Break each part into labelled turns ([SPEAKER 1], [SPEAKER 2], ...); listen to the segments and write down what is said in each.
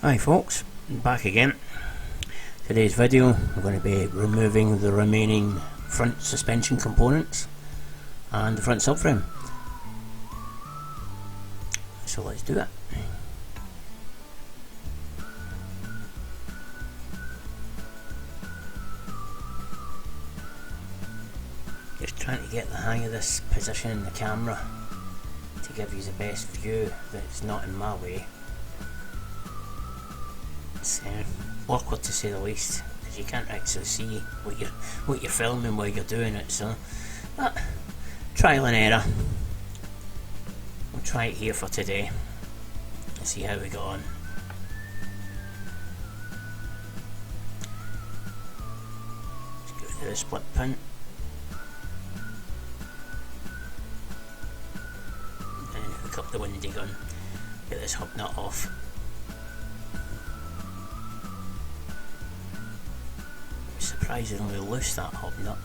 [SPEAKER 1] Hi folks, back again. Today's video we're going to be removing the remaining front suspension components and the front subframe. So let's do that. Just trying to get the hang of this position in the camera to give you the best view that's not in my way. It's awkward to say the least, because you can't actually see what you're filming while you're doing it. So, but trial and error. We'll try it here for today and see how we go on. Let's go to the split pin. And hook up the windy gun. Get this hub nut off. Surprisingly loose, that hub nut.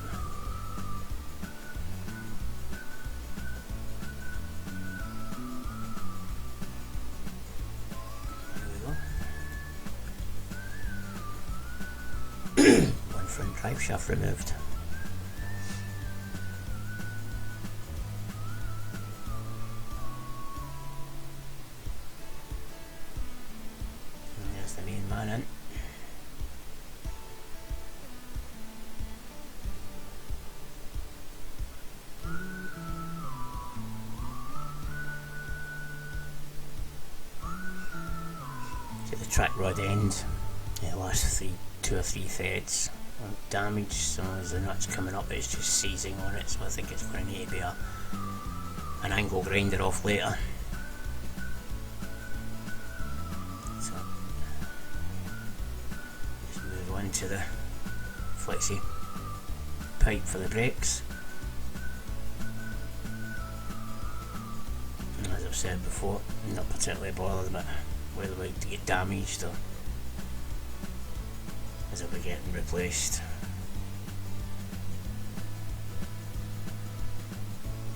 [SPEAKER 1] There we go. One front drive shaft removed. And there's the main man in. The track rod end, it lasts 2 or 3 threads damaged, so as the nut's coming up it's just seizing on it, so I think it's going to need to be an angle grinder off later. So just move on to the flexi pipe for the brakes. And as I've said before, I'm not particularly bothered about whether we get damaged or as if we're getting replaced.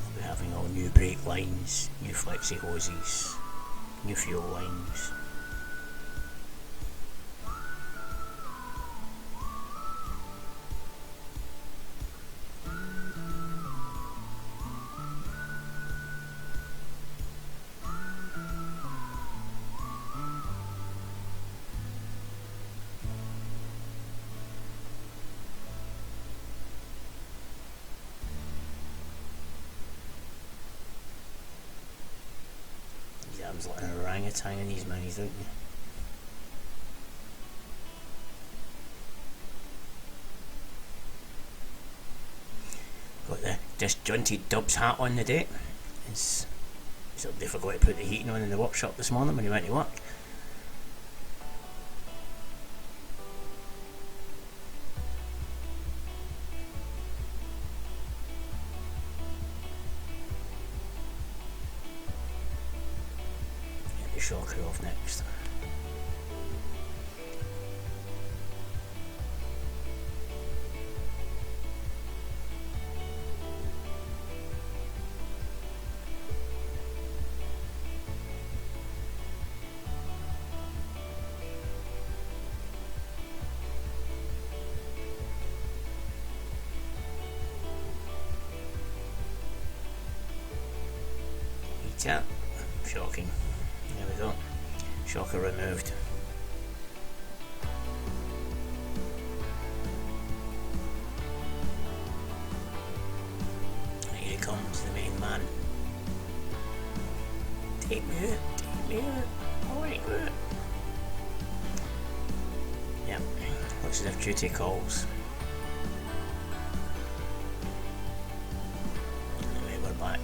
[SPEAKER 1] We'll be having all new brake lines, new flexi hoses, new fuel lines. Arms like an orangutan in these minis, don't you? Got the disjointed Dubs hat on today. They forgot to put the heating on in the workshop this morning when he went to work. Shocker off next. Yeah, shocking. There we go. Shocker removed. Here comes the main man. Take me out, take me out. I want to go out. Yep, looks as if duty calls. Anyway, we're back.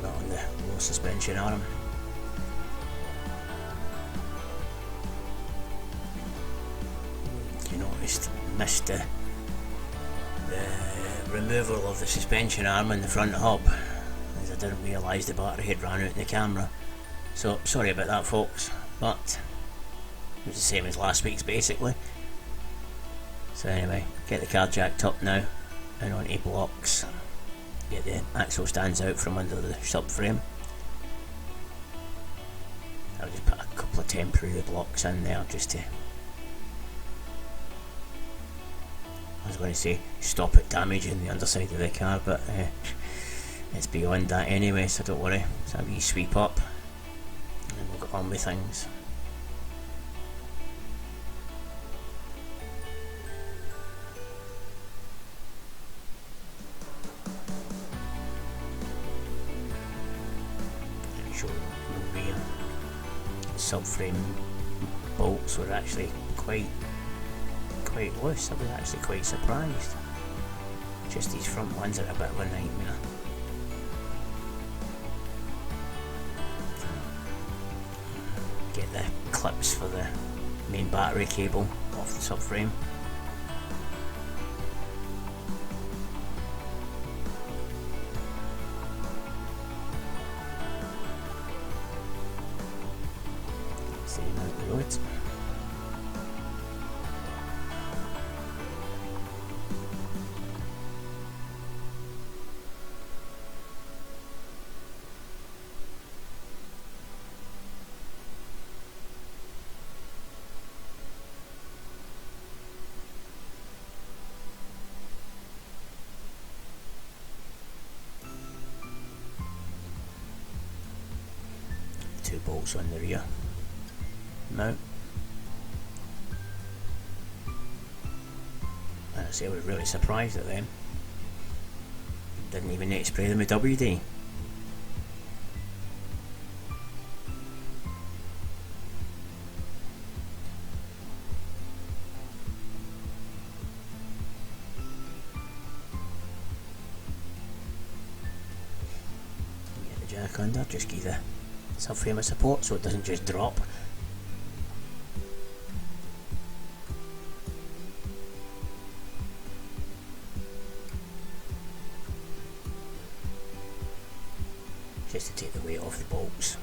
[SPEAKER 1] Not on the low suspension arm. You noticed missed the removal of the suspension arm in the front hub, as I didn't realise the battery had run out in the camera. So sorry about that folks, but it was the same as last week's basically. So anyway, get the car jacked up now and onto blocks. get the axle stands out from under the subframe. I'll just put a couple of temporary blocks in there just to, I was going to say stop it damaging the underside of the car, but it's beyond that anyway, so don't worry. So a wee sweep up and then we'll get on with things. Rear subframe bolts were actually quite loose. I was actually quite surprised. Just these front ones are a bit of a nightmare. Get the clips for the main battery cable off the subframe. Out the road. Two bolts on the rear. No. I say I was really surprised at them. Didn't even need to spray them with WD. Get the jack under, just give the subframe a support so it doesn't just drop. Just to take the weight off the bolts,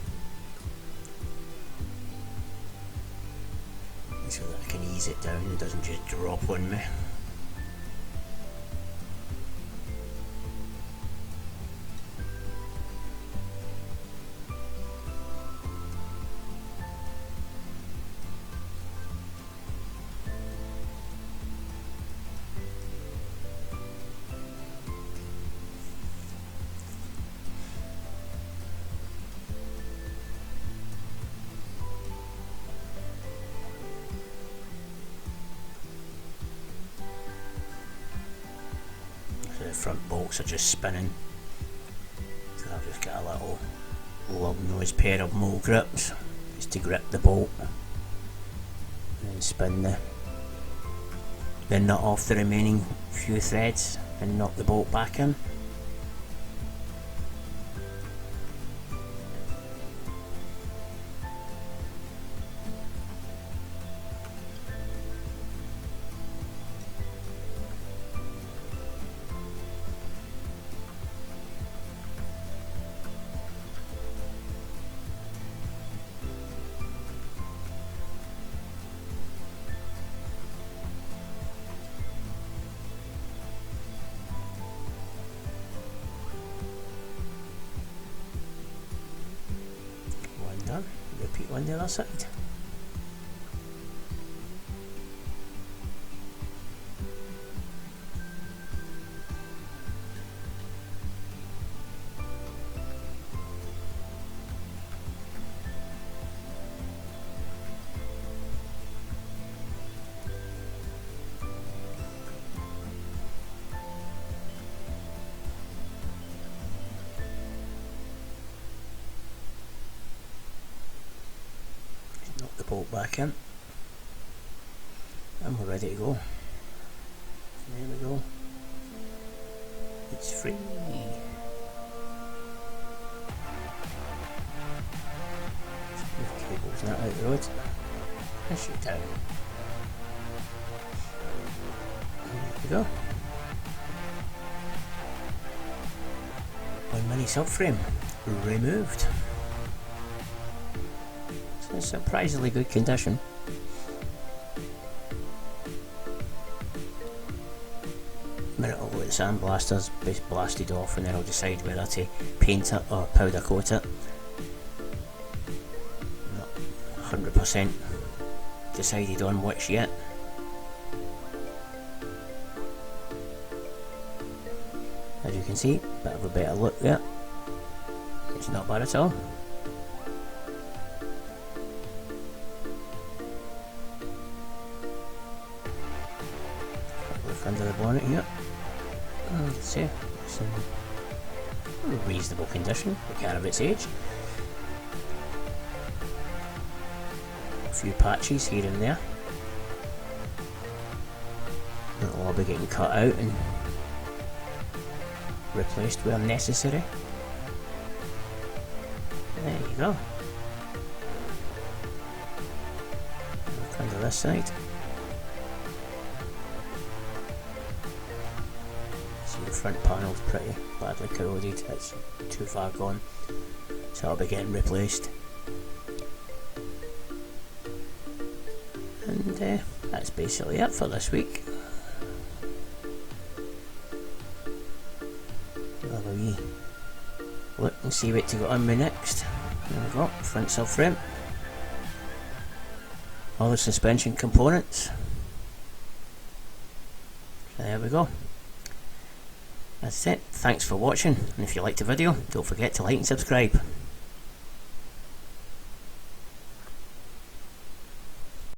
[SPEAKER 1] so that I can ease it down and it doesn't just drop on me. The front bolts are just spinning, so I've just got a little long nose pair of mole grips just to grip the bolt and then spin the nut off the remaining few threads and knock the bolt back in. Done. Repeat on the other side. Knock the bolt back in and we're ready to go. There we go. It's free. Move cables not out the road. Push it down. There we go. One mini subframe removed. It's in surprisingly good condition. minute I'll let the sandblasters be blasted off, and then I'll decide whether to paint it or powder coat it. Not 100% decided on which yet. As you can see, bit of a better look there. It's not bad at all. Look under the bonnet here. See, it's in reasonable condition, the car of its age. A few patches here and there. It'll all be getting cut out and replaced where necessary. There you go. Look under this side. See, the front panel's pretty badly corroded, it's too far gone, so it'll be getting replaced. And that's basically it for this week. Have a wee look and see what to go on with next. There we go, front subframe. All the suspension components. There we go. That's it. Thanks for watching, and if you liked the video, don't forget to like and subscribe.